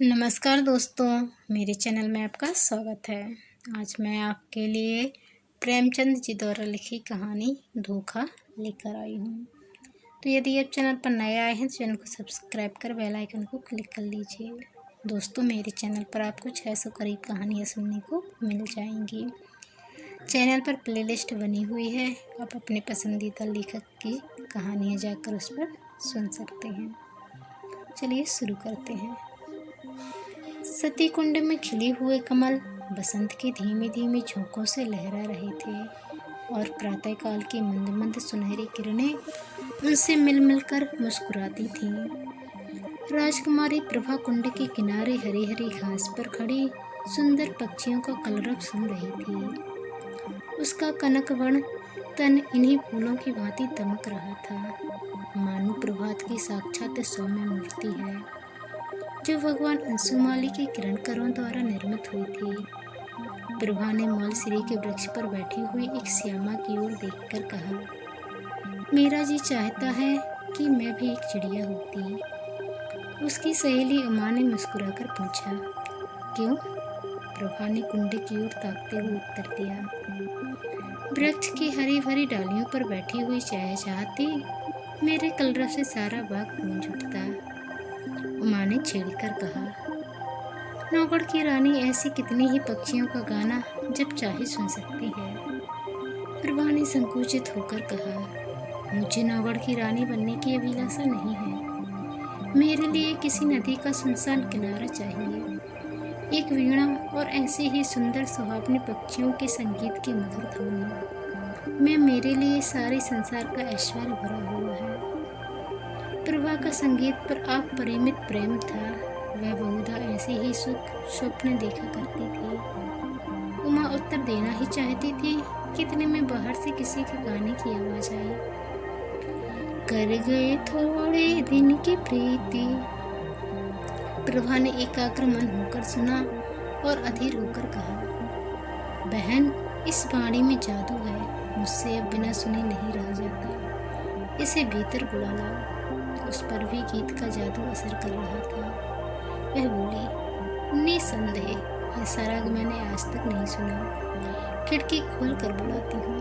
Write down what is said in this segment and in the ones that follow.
नमस्कार दोस्तों, मेरे चैनल में आपका स्वागत है। आज मैं आपके लिए प्रेमचंद जी द्वारा लिखी कहानी धोखा लेकर आई हूँ। तो यदि आप चैनल पर नए आए हैं तो चैनल को सब्सक्राइब कर बेल आइकन को क्लिक कर लीजिए। दोस्तों, मेरे चैनल पर आपको 600 करीब कहानियाँ सुनने को मिल जाएंगी। चैनल पर प्लेलिस्ट बनी हुई है, आप अपने पसंदीदा लेखक की कहानियाँ जाकर उस पर सुन सकते हैं। चलिए शुरू करते हैं। सती कुंड में खिले हुए कमल बसंत के धीमे धीमे झोंकों से लहरा रहे थे और प्रातःकाल की मंद मंद सुनहरी किरणें उनसे मिल मिलकर मुस्कुराती थीं। राजकुमारी प्रभा कुंड के किनारे हरी हरी घास पर खड़ी सुंदर पक्षियों का कलरव सुन रही थी। उसका कनक वर्ण तन इन्हीं फूलों की भांति दमक रहा था, मानो प्रभात की साक्षात सौम्य मूर्ति है जो भगवान अंशुमाली के किरणकरों द्वारा निर्मित हुई थी। प्रभा ने मौलश्री के वृक्ष पर बैठी हुई एक श्यामा की ओर देखकर कहा, मेरा जी चाहता है कि मैं भी एक चिड़िया होती। उसकी सहेली उमा ने मुस्कुराकर पूछा, क्यों? प्रभा ने कुंड की ओर ताकते हुए उत्तर दिया, वृक्ष की हरी भरी डालियों पर बैठी हुई चहचहाती मेरे कलरव से सारा बाग गूंज उठता। उमा ने छेड़कर कहा, नौगढ़ की रानी ऐसी कितनी ही पक्षियों का गाना जब चाहे सुन सकती है। प्रभा ने संकुचित होकर कहा, मुझे नौगढ़ की रानी बनने की अभिलाषा नहीं है। मेरे लिए किसी नदी का सुनसान किनारा चाहिए, एक वीणा और ऐसे ही सुंदर सुहावने पक्षियों के संगीत की मधुर ध्वनि में मेरे लिए सारे संसार का ऐश्वर्य भरा हुआ है। प्रभा का संगीत पर अपरिमित प्रेम था। वह बहुधा ऐसे ही सुख स्वप्न देखा करती थी। उमा उत्तर देना ही चाहती थी कि इतने में बाहर से किसी के गाने की आवाज आई, कर गए थोड़े दिन की प्रीति। प्रभा ने एकाग्र मन होकर सुना और अधीर होकर कहा, बहन, इस वाणी में जादू है, मुझसे अब बिना सुने नहीं रहा जाता। इसे भीतर बुला लाओ। उस पर भी गीत का जादू असर कर रहा था। वह बोली, निसंदेह ऐसा राग मैंने आज तक नहीं सुना। खिड़की खोल कर बुलाती हूँ।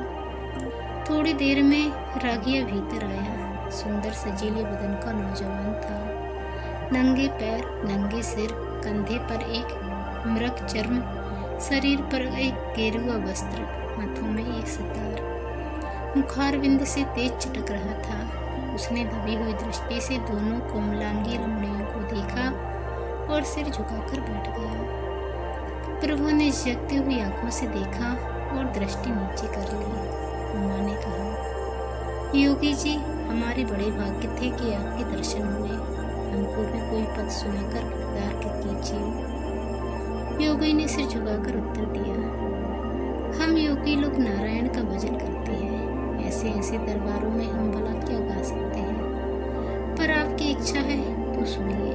थोड़ी देर में रागिया भीतर आया। सुंदर सजीले बदन का नौजवान था। नंगे पैर, नंगे सिर, कंधे पर एक मृग चर्म, शरीर पर एक गेरुआ वस्त्र, हाथों में एक सितार। मुखारविंद से तेज चटक रहा था। उसने दबी हुई दृष्टि से दोनों कोमलांगी रमणियों को देखा और सिर झुकाकर बैठ गया। प्रभु ने जगती हुई आंखों से देखा और दृष्टि नीचे कर ली। उमा ने कहा, योगी जी, हमारे बड़े भाग्य थे कि आपके दर्शन हुए। हमको भी कोई पद सुनाकर किरदार कर कीजिए। योगी ने सिर झुकाकर उत्तर दिया, हम योगी लोग नारायण का भजन करते हैं। ऐसे ऐसे दरबारों में हम भला क्या गा सकते हैं, पर आपकी इच्छा है तो सुनिए।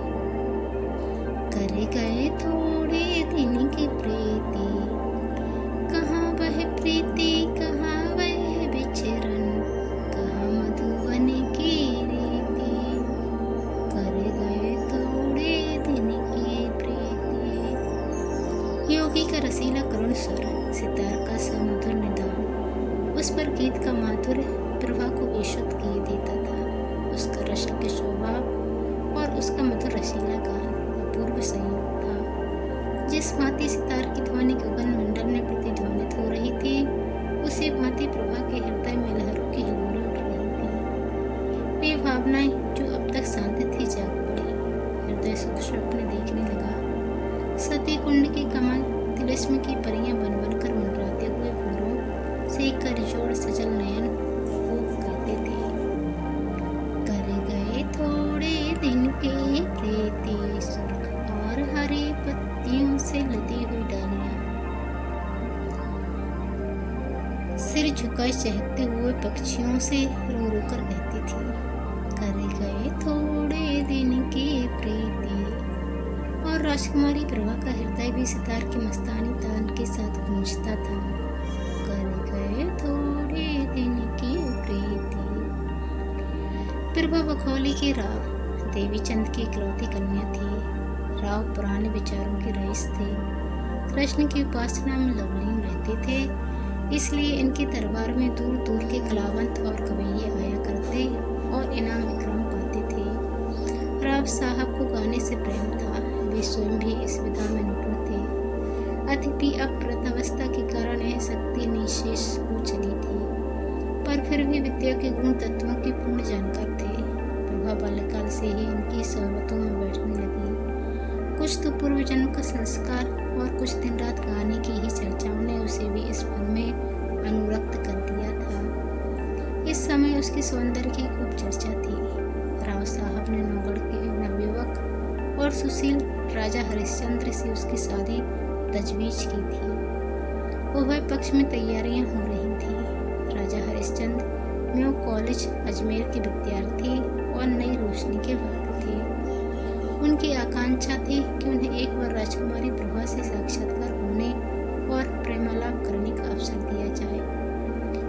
कर गए थोड़े दिन की प्रीति, कहाँ वह प्रीति, कहाँ वह विचरण, कहाँ मधुबन की रीति। कर गए थोड़े दिन की प्रीति। योगी का रसीला करुण स्वर, सितार का सुमधुर निदान, उस पर गीत का माधुर्य प्रभा को बेशुद्ध किए देता था। उसका रसज्ञ स्वभाव और उसका मधुर रसीला गान अपूर्व संयोग था। जिस भांति सितार की ध्वनि गगन मंडल में प्रतिध्वनित हो रही थी, उसी भांति प्रभा के हृदय में लहरों की हिलोरें उठ रही थी। वे भावनाएं जो अब तक शांत थी जाग पड़ी। हृदय सुख स्वप्न देखने लगा। सती कुंड के कमल तिलिस्म की परियां बन बनकर मंडराते हुए भोरों से कर जोड़ सजल नयन खूब कहते थे, कर गए थोड़े दिन के प्रीति, सुर्ख और हरी पत्तियों से लदी हुई डालियां। सिर झुकाए चहकते हुए पक्षियों से रो रो कर कहती थी, कर गए थोड़े दिन की प्रीति। और राजकुमारी प्रभा का हृदय भी सितार की मस्तानी तान के साथ गूंजता था, थोड़े दिन की प्रीति। प्रभा बखौली की राव देवी चंद की इकलौती कन्या थी। राव पुराने विचारों के रईस थे। कृष्ण की उपासना में लवलीन रहते थे, इसलिए इनके दरबार में दूर दूर के कलावंत और गवैये आया करते और इनाम इकराम पाते थे। राव साहब को गाने से प्रेम था, वे स्वयं भी इस विधा में निपुण थे। अद्यपि अब वृद्धावस्था के कारण यह शक्ति निशेष हो चली थी, पर फिर भी विद्या के गुण तत्वों की पूर्ण जानकार थे। प्रभा बाल्यकाल से ही इनकी सोहबतों में बैठने लगी। कुछ तो पूर्व जन्म का संस्कार और कुछ दिन रात गाने की ही चर्चाओं ने उसे भी इस फन में अनुरक्त कर दिया था। इस समय उसके सौंदर्य की खूब चर्चा थी। राव साहब ने नौगढ़ के नवयुवक और सुशील राजा हरिश्चंद्र से उसकी शादी तजवीज की थी। उभय पक्ष में तैयारियां हो रही थी। राजा हरिश्चंद्र म्यू कॉलेज अजमेर के विद्यार्थी और नई रोशनी के भक्त थे। उनकी आकांक्षा थी कि उन्हें एक बार राजकुमारी प्रभा से साक्षात्कार होने और प्रेमालाप करने का अवसर दिया जाए,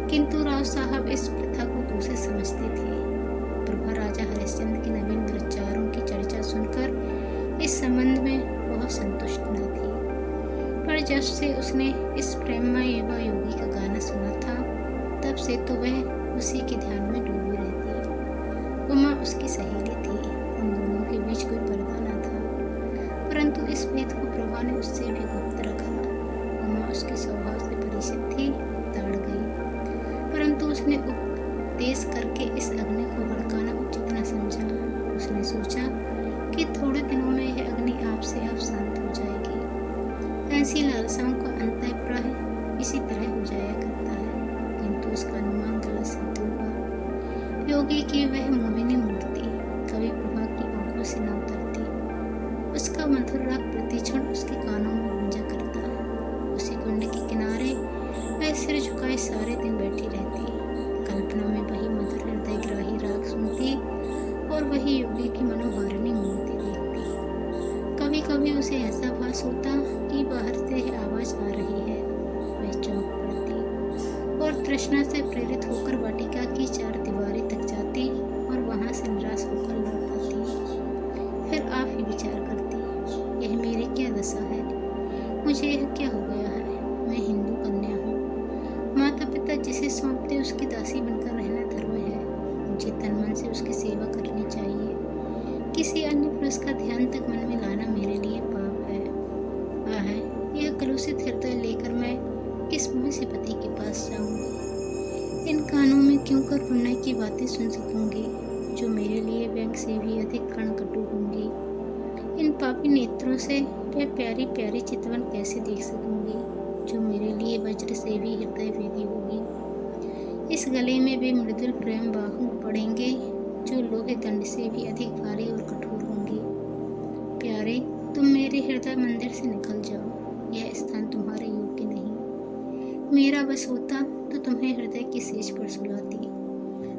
किंतु राव साहब इस प्रथा को दूसरे समझते थे। प्रभा राजा हरिश्चंद्र के नवीन विचारों की चर्चा सुनकर इस संबंध में बहुत संतुष्ट न थी, पर जब से उसने इस प्रेममय युवा योगी का गाना सुना था, तब से तो वह उसी के ध्यान में डूबी रहती। उमा उसकी सहेली थी, उन दोनों के बीच कोई पर्दा न था, परंतु इस भेद को प्रभा ने उससे भी गुप्त रखा। उमा उसके स्वभाव से परिचित थी, ताड़ गई, परंतु उसने उपदेश करके इस अग्नि को भड़काना उचित न समझा। उसने सोचा कि थोड़े दिनों में यह अग्नि आप से आप शांत हो जाएगी। ऐसी लालसाओं का अंतःप्राय इसी तरह हो जाया करता है, किंतु उसका अनुमान गलत सिद्ध हुआ। योगी की वह मोहिनी मूर्ति कभी प्रभा की आंखों से न उतरती। उसका मधुर राग प्रतिक्षण उसके कानों में गूंजा करता। उसी कुंड के किनारे वह सिर झुकाए सारे दिन बैठी रहती, कल्पना में वही मधुर हृदयग्राही राग सुनती और वही योगी की मनोहारिणी मूर्ति देखती। कभी कभी उसे ऐसा भास होता कि बाहर से यह आवाज आ रही है। वह चौंक पड़ती और तृष्णा से प्रेरित होकर वाटिका की चार दीवारी तक जाती और वहां से निराश होकर लौट आती। फिर आप ही विचार करती, यह मेरी क्या दशा है, मुझे यह क्या हो गया है। मैं हिंदू कन्या हूँ, माता पिता जिसे सौंपते उसकी दासी बनकर रहना धर्म है। मुझे तन मन से उसकी सेवा करनी चाहिए। किसी अन्य पुरुष का ध्यान तक मन में लाना मेरे लिए पाप है। आह, यह कलुषित हृदय लेकर मैं किस मुंह से पति के पास जाऊंगी। इन कानों में क्यों कर पुण्य की बातें सुन सकूंगी, जो मेरे लिए व्यंग से भी अधिक कणकटु होंगी। इन पापी नेत्रों से वह प्यारी प्यारी चितवन कैसे देख सकूंगी, जो मेरे लिए वज्र से भी हृदय वेदी होगी। इस गले में वे मृदुल प्रेम बाहु पड़ेंगे, जो लोहे दंड से भी अधिक भारी और कठोर होंगी। प्यारे, तुम मेरे हृदय मंदिर से निकल जाओ, यह स्थान तुम्हारे योग्य नहीं। मेरा बस होता तो तुम्हें हृदय की सेज पर सुलाती,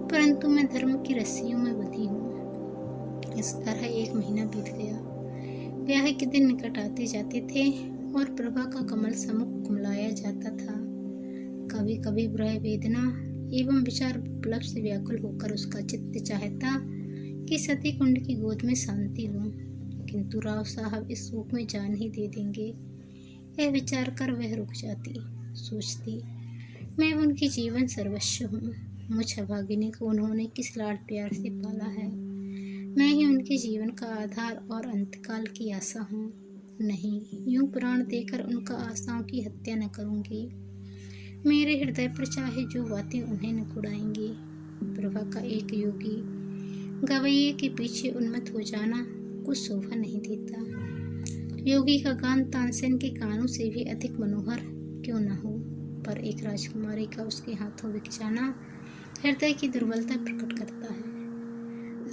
परंतु मैं धर्म की रस्सियों में बंधी हूँ। इस तरह 1 महीना बीत गया। ब्याह के दिन निकट आते जाते थे और प्रभा का कमल सम्मुख कुमलाया जाता था। कभी कभी ब्रह वेदना एवं विचार विप्लव से व्याकुल होकर उसका चित्त चाहता कि सती कुंड की गोद में शांति लूं, किंतु राव साहब इस सुख में जान ही दे देंगे। यह विचार कर वह रुक जाती, सोचती, मैं उनकी जीवन सर्वस्व हूँ। मुझ अभागिनी को उन्होंने किस लाड प्यार से पाला है। मैं ही उनके जीवन का आधार और अंतकाल की आशा हूँ। नहीं, यूं प्राण देकर उनका आशाओं की हत्या न करूँगी। मेरे हृदय पर चाहे जो बातें उन्हें न कुड़ाएंगी। प्रभा का एक योगी गवैये के पीछे उन्मत्त हो जाना कुछ शोभा नहीं देता। योगी का गान तानसेन के कानों से भी अधिक मनोहर क्यों न हो, पर एक राजकुमारी का उसके हाथों बिक जाना हृदय की दुर्बलता प्रकट करता है।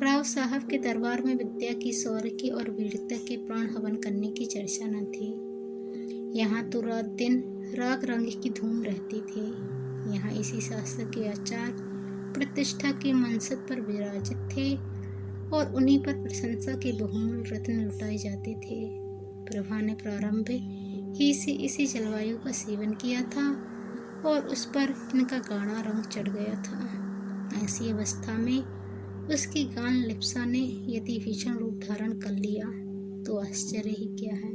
राव साहब के दरबार में विद्या की, शौर्य की और वीरता के प्राण हवन करने की चर्चा न थी। यहाँ तो रात दिन राग रंग की धूम रहती थी। यहाँ इसी शास्त्र के आचार प्रतिष्ठा के मनसद पर विराजित थे और उन्हीं पर प्रशंसा के बहुमूल्य रत्न लुटाए जाते थे। प्रभा ने प्रारंभ ही से इसी जलवायु का सेवन किया था और उस पर इनका गाढ़ा रंग चढ़ गया था। ऐसी अवस्था में उसकी गान लिप्सा ने यदि भीषण रूप धारण कर लिया तो आश्चर्य ही क्या है।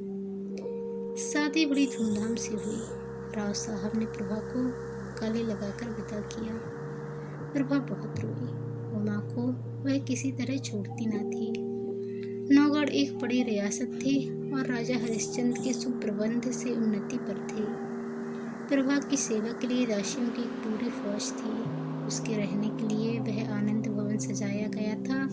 शादी बड़ी धूमधाम से हुई। राव साहब ने प्रभा को गले लगाकर विदा किया। प्रभा बहुत रोई। उमा को वह किसी तरह छोड़ती न थी। नौगढ़ एक बड़ी रियासत थी और राजा हरिश्चंद्र के सुप्रबंध से उन्नति पर थे। प्रभा की सेवा के लिए दासियों की एक पूरी फौज थी। उसके रहने के लिए वह आनंद भवन सजाया गया था,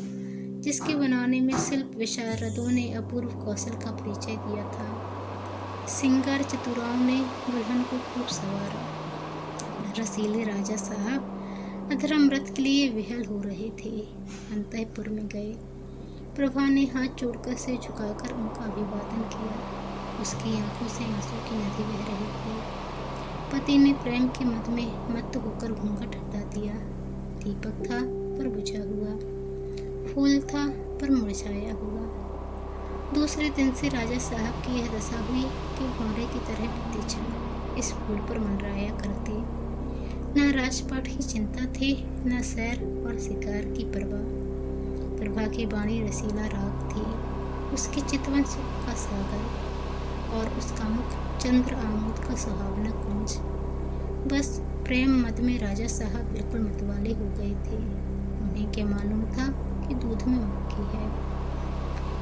जिसके बनाने में शिल्प विशारदों ने अपूर्व कौशल का परिचय दिया था। सिंगार चतुराओं ने दुल्हन को खूब संवारा। रसीले राजा साहब अधर्मव्रत के लिए विहल हो रहे थे। अंतःपुर में गए। प्रभा ने हाथ जोड़कर सिर झुकाकर उनका अभिवादन किया। उसकी आंखों से आंसू की नदी बह रही थी। पति ने प्रेम के मद में मत्त होकर घूंघट हटा दिया। दीपक था पर बुझा हुआ, फूल था पर मुरझाया हुआ। दूसरे दिन से राजा साहब की यह दशा हुई कि भौरे की तरह प्रतीक्षण इस फूल पर मंडराया करते। न राजपाट की चिंता थी, न सैर और शिकार की परवाह। प्रभा की वाणी रसीला राग थी, उसके चितवन सुख का सागर और उसका मुख चंद्र आमोद का सुहावना कुंज। बस प्रेम मद में राजा साहब बिल्कुल मतवाले हो गए थे। उन्हें क्या मालूम था कि दूध में मक्खी है।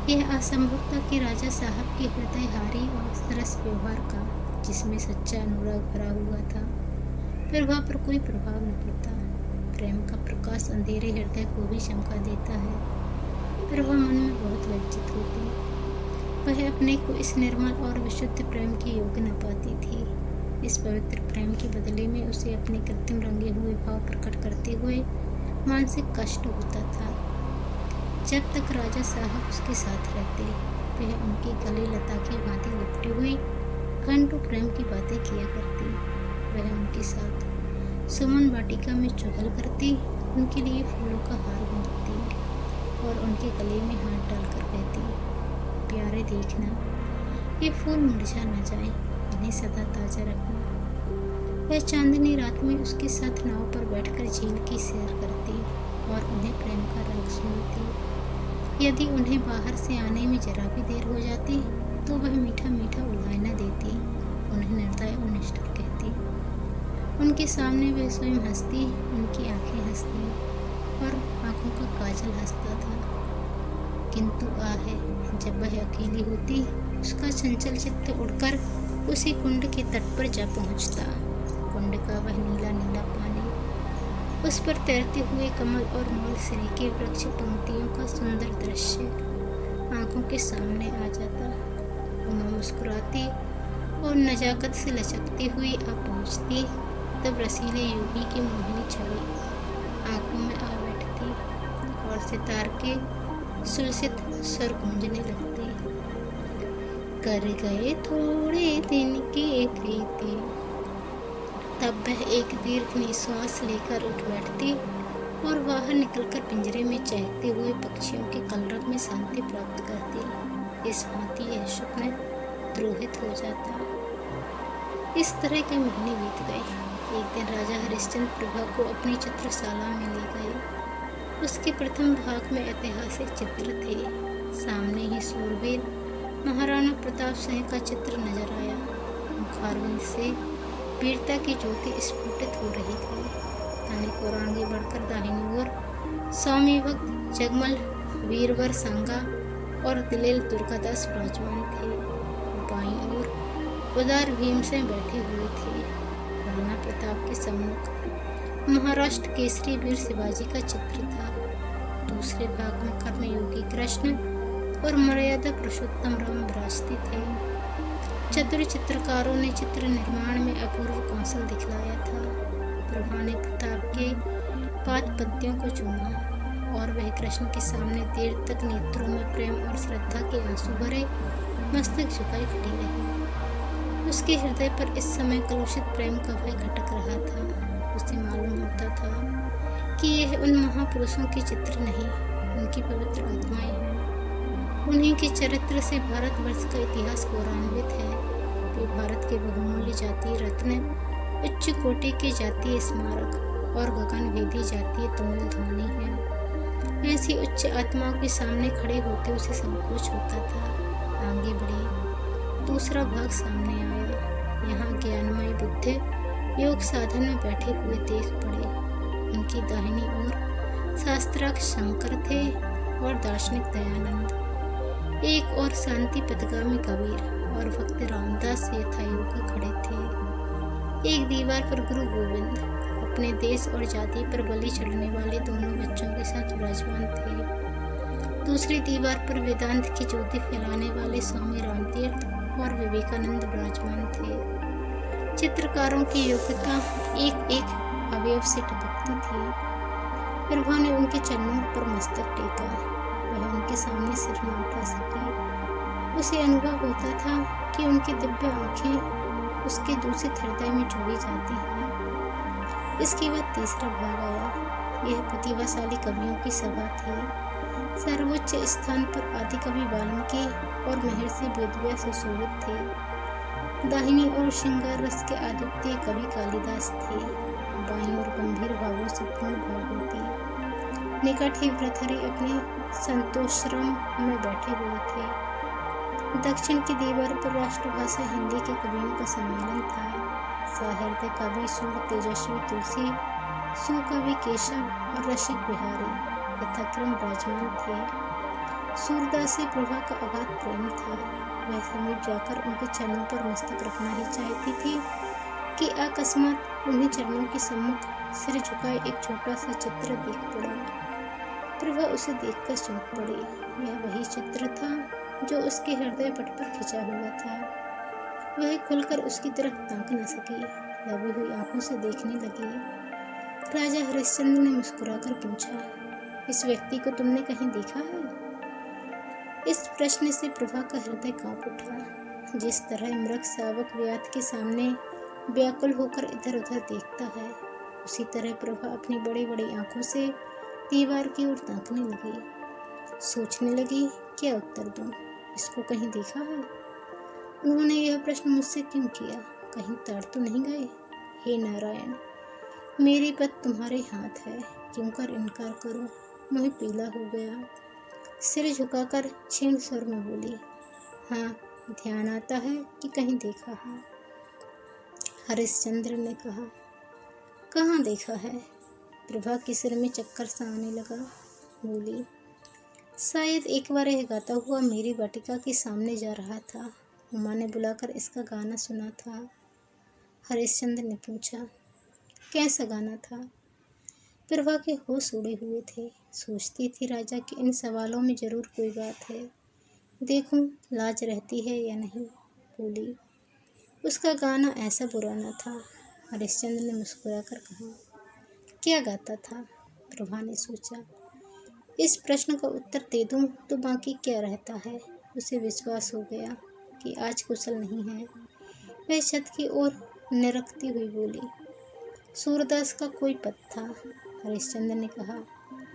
यह असंभव था कि राजा साहब के हृदयहारी और सरस व्यवहार का, जिसमें सच्चा अनुराग भरा हुआ था, प्रभा पर कोई प्रभाव न पड़ता। प्रेम का प्रकाश अंधेरे हृदय को भी चमका देता है। प्रभा मन में बहुत लज्जित होती। वह अपने को इस निर्मल और विशुद्ध प्रेम के योग्य न पाती थी। इस पवित्र प्रेम के बदले में उसे अपने कृत्रिम रंगे हुए भाव प्रकट करते हुए मानसिक कष्ट होता था। जब तक राजा साहब उसके साथ रहते, वह उनकी गले लता की भांति लिपटी हुई घंटों प्रेम की बातें किया करती। वह उनके साथ सुमन वाटिका में चुगल करती, उनके लिए फूलों का हार गूंथती और उनके गले में हाथ डालकर कहती, प्यारे देखना, ये फूल मुरझा न जाए, इन्हें सदा ताजा रखना। वह चांदनी रात में उसके साथ नाव पर बैठकर झील की सैर करती और उन्हें प्रेम का राग सुनाती। यदि उन्हें बाहर से आने में जरा भी देर हो जाती तो वह मीठा मीठा उलाहना देती, उन्हें निर्दय और निष्ठुर कहती। उनके सामने वह स्वयं हंसती, उनकी आंखें हंसती और आंखों का काजल हंसता था। किंतु आहे, जब वह अकेली होती, उसका चंचल चित्त उड़कर उसी कुंड के तट पर जा पहुंचता। कुंड का वह नीला नीला पानी, उस पर तैरते हुए कमल और मूलश्री के वृक्ष पंक्तियों का सुंदर दृश्य आंखों के सामने आ जाता। उमा मुस्कुराती और नजाकत से लचकती हुई आ पहुंचती। तब रसीले योगी की मोहिनी छवि आंखों में आ बैठती और सितार के सुलसित स्वर गूंजने लगते। कर गए थोड़े दिन की प्रीति। तब वह एक दीर्घ निश्वास लेकर उठ बैठती और बाहर निकलकर पिंजरे में चहकते हुए पक्षियों के कलरव में शांति प्राप्त करती। इस भांति यह स्वप्न द्रोहित हो जाता। इस तरह के महीने बीत गए। एक दिन राजा हरिश्चंद्र प्रभा को अपनी चित्रशाला में ले गए। उसके प्रथम भाग में ऐतिहासिक चित्र थे। सामने ही सूरवीर महाराणा प्रताप सिंह का चित्र नजर आया। मुखारविंद से वीरता की ज्योति स्फुटित हो रही थी। तनिक और आगे बढ़कर दाहिनी ओर स्वामी भक्त जगमल, वीरवर सांगा और दिलेल दुर्गादास विराजमान थे। बाईं ओर उदार भीमसेन बैठे हुए थे। राणा प्रताप के सम्मुख महाराष्ट्र केसरी वीर शिवाजी का चित्र था। दूसरे भाग में कर्मयोगी कृष्ण और मर्यादा पुरुषोत्तम राम विराजते थे। चतुर चित्रकारों ने चित्र निर्माण में अपूर्व कौशल दिखलाया था। प्रभा ने प्रताप के पाद पत्तियों को चूमा और वह कृष्ण के सामने देर तक नेत्रों में प्रेम और श्रद्धा के आंसू भरे मस्तक झुकाई खड़ी रही। उसके हृदय पर इस समय कलुषित प्रेम का भय खटक रहा था। उसे मालूम होता था कि यह उन महापुरुषों के चित्र नहीं, उनकी पवित्र आत्माएं हैं। उन्हीं के चरित्र से भारतवर्ष का इतिहास गौरवान्वित है। वे भारत के बहुमूल्य जातीय रत्न, उच्च कोटि के जातीय स्मारक और गगनभेदी जातीय तुमुल ध्वनि है। ऐसी उच्च आत्माओं के सामने खड़े होते उसे संकोच होता था। आगे बढ़े। दूसरा भाग सामने आया। यहाँ ज्ञानमय बुद्ध योग साधन में बैठे हुए देख पड़े। उनकी दाहिनी ओर शास्त्रार्थ शंकर थे और दार्शनिक दयानंद। एक और शांति पथगामी कबीर और भक्त रामदास यथायोग्य खड़े थे। एक दीवार पर गुरु गोविंद अपने देश और जाति पर बलि चढ़ने वाले दोनों बच्चों के साथ विराजमान थे। दूसरी दीवार पर वेदांत की ज्योति फैलाने वाले स्वामी रामतीर्थ और विवेकानंद विराजमान थे। चित्रकारों की योग्यता एक एक अवयव से टपकती थी। प्रभा ने उनके चरणों पर मस्तक टेका। वह उनके सामने सिर न उठा सकी। उसे अनुभव होता था कि उनकी दिव्य आंखें उसके दूषित हृदय में जुड़ी जाती हैं। इसके बाद तीसरा भाग आया। यह प्रतिभाशाली कवियों की सभा थी। सर्वोच्च स्थान पर आदिकवि वाल्मीकि और महर्षि वेदव्यास सुशोभित थे। दाहिनी ओर श्रृंगार रस के अद्वितीय कवि कालिदास थे। बाईं ओर गंभीर भावों से पूर्ण भागवती। निकट ही भृतहरि अपने संतोषाश्रम में बैठे हुए थे। दक्षिण की दीवार पर राष्ट्रभाषा हिंदी के कवियों का सम्मेलन था। साहित्य कवि सूर तेजस्वी तुलसी, सुकवि केशव और रसिक बिहारी यथाक्रम विराजमान थे। सूरदास से प्रभा का अगाध प्रेम था। वह समीप जाकर उनके चरणों पर मस्तक रखना ही चाहती थी कि अकस्मात उन्हीं चरणों के सम्मुख सिर झुकाए एक छोटा सा चित्र देख पड़ा। प्रभा उसे देखकर चौंक पड़ी। यह वही चित्र था जो उसके हृदय पट पर खिंचा हुआ था। वह खुलकर उसकी तरफ ताक न सकी। दबी हुई आंखों से देखने लगी। राजा हरिश्चंद्र ने मुस्कुराकर पूछा, इस व्यक्ति को तुमने कहीं देखा है? इस प्रश्न से प्रभा का हृदय कांप उठा। जिस तरह मृग शावक व्याध के सामने व्याकुल होकर इधर उधर देखता है, उसी तरह प्रभा अपनी बड़ी बड़ी आंखों से दीवार की ओर ताकने लगी। सोचने लगी, क्या उत्तर दूं? इसको कहीं देखा है? उन्होंने यह प्रश्न मुझसे क्यों किया? कहीं ताड़ तो नहीं गए? हे नारायण, मेरी पत तुम्हारे हाथ है, क्यों कर इनकार करो? मुँह पीला हो गया। सिर झुकाकर क्षीण स्वर में बोली, हाँ, ध्यान आता है कि कहीं देखा है। हरिश्चंद्र ने कहा, कहाँ देखा है? प्रभा के सिर में चक्कर सा आने लगा। बोली, शायद एक बार यह गाता हुआ मेरी वाटिका के सामने जा रहा था। उमा ने बुलाकर इसका गाना सुना था। हरिश्चंद्र ने पूछा, कैसा गाना था? प्रभा के होश उड़े हुए थे। सोचती थी राजा के इन सवालों में जरूर कोई बात है। देखूं लाज रहती है या नहीं। बोली, उसका गाना ऐसा बुरा न था। हरिश्चंद्र ने मुस्कुराकर कहा, क्या गाता था? प्रभा ने सोचा, इस प्रश्न का उत्तर दे दूं तो बाकी क्या रहता है। उसे विश्वास हो गया कि आज कुशल नहीं है। वह छत की ओर निरखती हुई बोली, सूरदास का कोई पद था। हरिश्चंद्र ने कहा,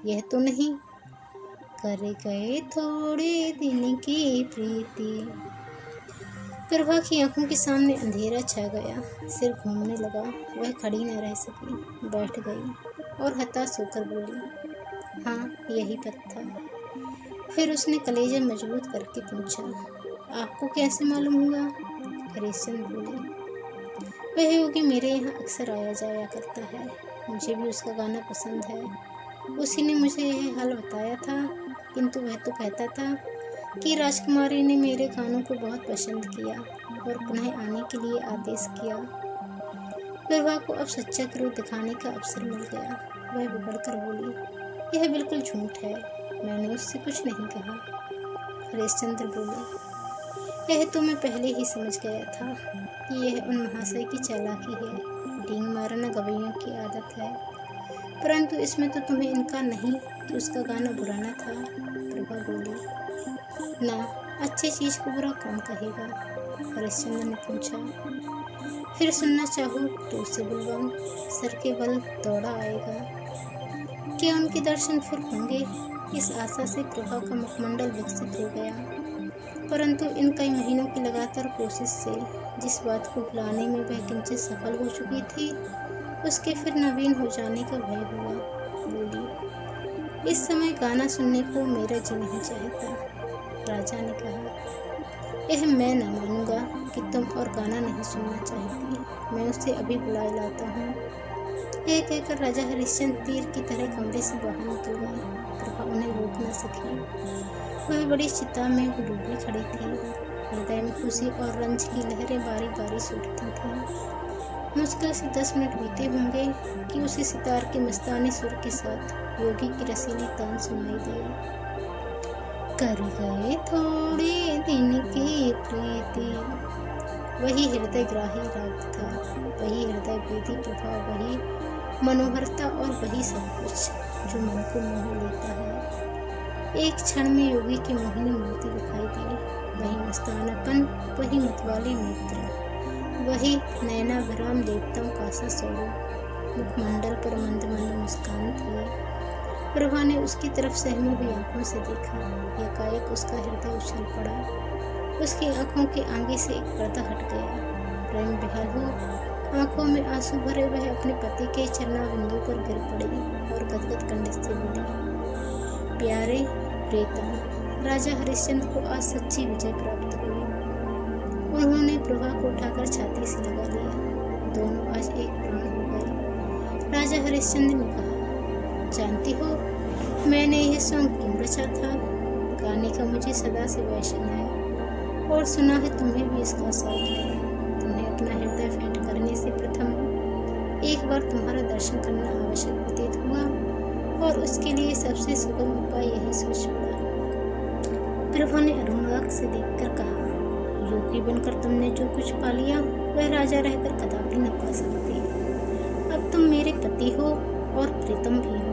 यह तो नहीं। कर गए थोड़े दिन की प्रीति। प्रभा की आंखों के सामने अंधेरा छा गया। सिर घूमने लगा। वह खड़ी न रह सकी, बैठ गई और हताश होकर बोली, हाँ, यही पद था। फिर उसने कलेजा मजबूत करके पूछा, आपको कैसे मालूम हुआ? हरिश्चंद्र बोले, वह योगी मेरे यहाँ अक्सर आया जाया करता है। मुझे भी उसका गाना पसंद है। उसी ने मुझे यह हाल बताया था, किंतु वह तो कहता था कि राजकुमारी ने मेरे गानों को बहुत पसंद किया और पुनः आने के लिए आदेश किया। प्रभा को अब सच्चा क्रोध दिखाने का अवसर मिल गया। वह बिगड़कर बोली, यह बिल्कुल झूठ है, मैंने उससे कुछ नहीं कहा। हरिश्चंद्र बोले, यह तो मैं पहले ही समझ गया था कि यह उन महाशय की चालाकी है। डींग मारना गवैयों की आदत है, परंतु इसमें तो तुम्हें इनकार नहीं कि उसका गाना बुरा न था। प्रभा बोली, ना, अच्छी चीज को बुरा कौन कहेगा? हरिश्चंद्र ने पूछा, फिर सुनना चाहो तो उसे बुलवाऊं? सर के बल दौड़ा आएगा। क्या उनके दर्शन फिर होंगे? इस आशा से प्रभा का मुखमंडल विकसित हो गया, परंतु इन कई महीनों की लगातार कोशिश से जिस बात को भुलाने में वह किंचित सफल हो चुकी थी, उसके फिर नवीन हो जाने का भय हुआ। बोली, इस समय गाना सुनने को मेरा जी नहीं चाहता। राजा ने कहा, यह मैं न मानूंगा कि तुम और गाना नहीं सुनना चाहती। मैं उसे अभी बुलाए लाता हूँ। यह कहकर राजा हरिश्चंद्र तीर की तरह कमरे से बाहर निकल गए। प्रभा उन्हें रोक न सकी। वह बड़ी चिंता में डूबी खड़ी थी। हृदय में खुशी और रंज की लहरें बारी बारी से उठती थी। मुश्किल से 10 मिनट बीते होंगे कि उसे सितार के मस्तानी सुर के साथ योगी की रसीली तान सुनाई दी। कर गए थोड़े दिन की प्रीति, वही हृदय ग्राही राग था, वही हृदय भेदी प्रभाव, वही मनोहरता और वही सब कुछ जो मन को मोह लेता है। एक क्षण में योगी की मोहिनी मूर्ति दिखाई दी। वही मस्तानापन, वही मतवाली नेत्र, वही नयनाभिराम देवताओं का सा स्वरूप। मुखमंडल पर मंद मंद मुस्कान थी। प्रभा ने उसकी तरफ सहमी हुई आंखों से देखा। एकाएक उसका हृदय उछल पड़ा। उसकी आंखों के आगे से एक पर्दा हट गया। प्रेम बेहाल हो आंखों में आंसू भरे वह अपने पति के चरना बिंदु पर गिर पड़ी और गदगद कंठ से बोली, प्यारे प्रीतम, राजा हरिश्चंद्र को आज सच्ची विजय प्राप्त हुई। उन्होंने प्रभा को उठाकर छाती से लगा लिया। दोनों आज एक प्राण हो गए। राजा हरिश्चंद्र ने कहा, जानती हो मैंने यह सॉन्ग क्यों रचा था? गाने का मुझे सदा से वैशन है और सुना है तुम्हें भी इसका शौक है। तुम्हें अपना हृदय भेंट करने से प्रथम एक बार तुम्हारा दर्शन करना आवश्यक प्रतीत हुआ और उसके लिए सबसे सुगम उपाय यही सोच पड़ा। प्रभा ने अनुराग से देखकर कहा, योगी बनकर तुमने जो कुछ पा लिया वह राजा रहकर कदापि न पा सकती। अब तुम मेरे पति हो और प्रीतम भी हो,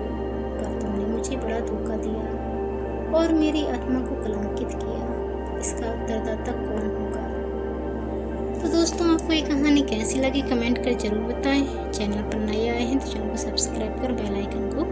पर तुमने मुझे बड़ा धोखा दिया और मेरी आत्मा को कलंकित किया। इसका उत्तरदाता कौन होगा? तो दोस्तों, आपको ये कहानी कैसी लगी कमेंट कर जरूर बताएं। चैनल पर नए आए हैं तो चैनल को सब्सक्राइब कर बेल आइकन को